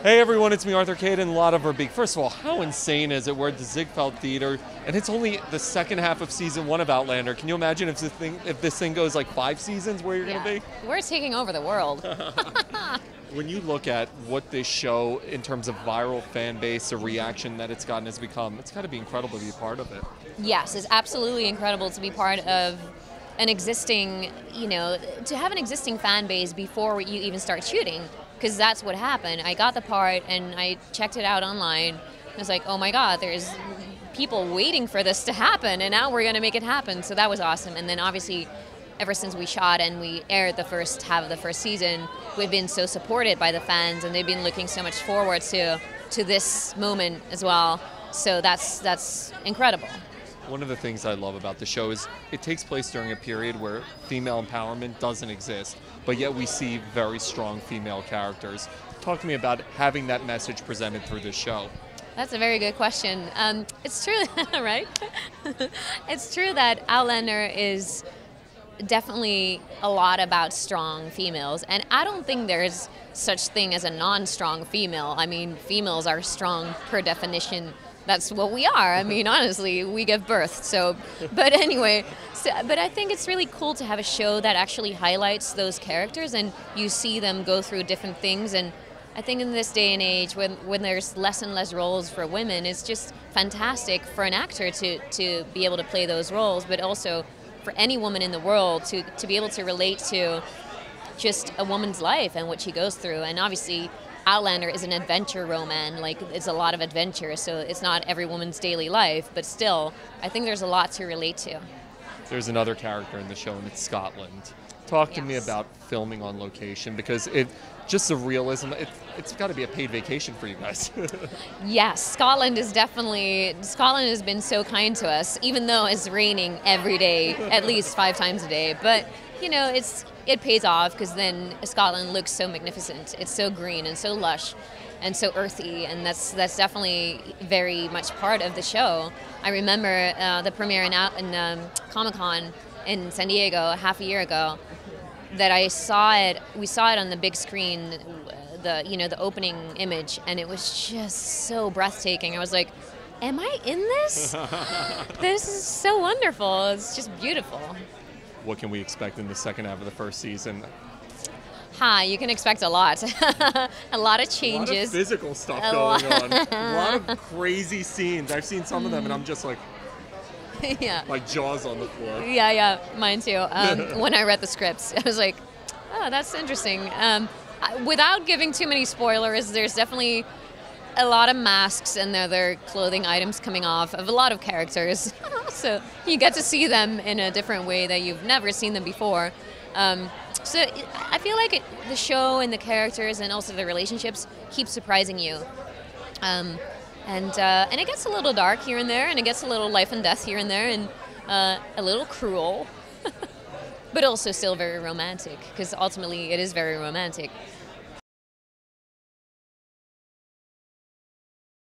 Hey everyone, it's me, Arthur Kade and Lotte Verbeek. First of all, how insane is it? We're at the Ziegfeld Theater, and it's only the second half of season 1 of Outlander. Can you imagine if this thing goes like 5 seasons, where you're going to be? We're taking over the world. When you look at what this show, in terms of viral fan base, the reaction that it's gotten has become, it's got to be incredible to be a part of it. Yes, it's absolutely incredible to be part of an existing, to have an existing fan base before you even start shooting. Because that's what happened. I got the part and I checked it out online. I was like, oh my God, there's people waiting for this to happen, and now we're going to make it happen. So that was awesome. And then obviously, ever since we shot and we aired the first half of the first season, we've been so supported by the fans, and they've been looking so much forward to this moment as well. So that's incredible. One of the things I love about the show is it takes place during a period where female empowerment doesn't exist, but yet we see very strong female characters. Talk to me about having that message presented through this show. That's a very good question. It's true, right? It's true that Outlander is definitely a lot about strong females, and I don't think there's such thing as a non-strong female. I mean, females are strong per definition. That's what we are. I mean, honestly, we give birth. So, but anyway, but I think it's really cool to have a show that actually highlights those characters and you see them go through different things. And I think in this day and age, when there's less and less roles for women, it's just fantastic for an actor to be able to play those roles, but also for any woman in the world to be able to relate to just a woman's life and what she goes through. And obviously, Outlander is an adventure romance, like it's a lot of adventure, so it's not every woman's daily life, but still, I think there's a lot to relate to. There's another character in the show, and it's Scotland. Talk to me about filming on location, because just the realism, it's got to be a paid vacation for you guys. Yes, Scotland has been so kind to us, even though it's raining every day, at least 5 times a day, but it pays off because then Scotland looks so magnificent. It's so green and so lush and so earthy, and that's definitely very much part of the show. I remember the premiere in Comic-Con in San Diego half a year ago that we saw it on the big screen, the opening image, and it was just so breathtaking. I was like, am I in this? This is so wonderful. It's just beautiful. What can we expect in the second half of the first season? You can expect a lot. A lot of changes. A lot of physical stuff going on. A lot of crazy scenes. I've seen some of them and I'm just like, yeah, like jaws on the floor. Yeah, mine too. When I read the scripts, I was like, oh, that's interesting. Without giving too many spoilers, there's definitely a lot of masks and other clothing items coming off of a lot of characters. So you get to see them in a different way that you've never seen them before. So I feel like the show and the characters and also the relationships keep surprising you. And it gets a little dark here and there, and it gets a little life and death here and there, and a little cruel, but also still very romantic, because ultimately it is very romantic.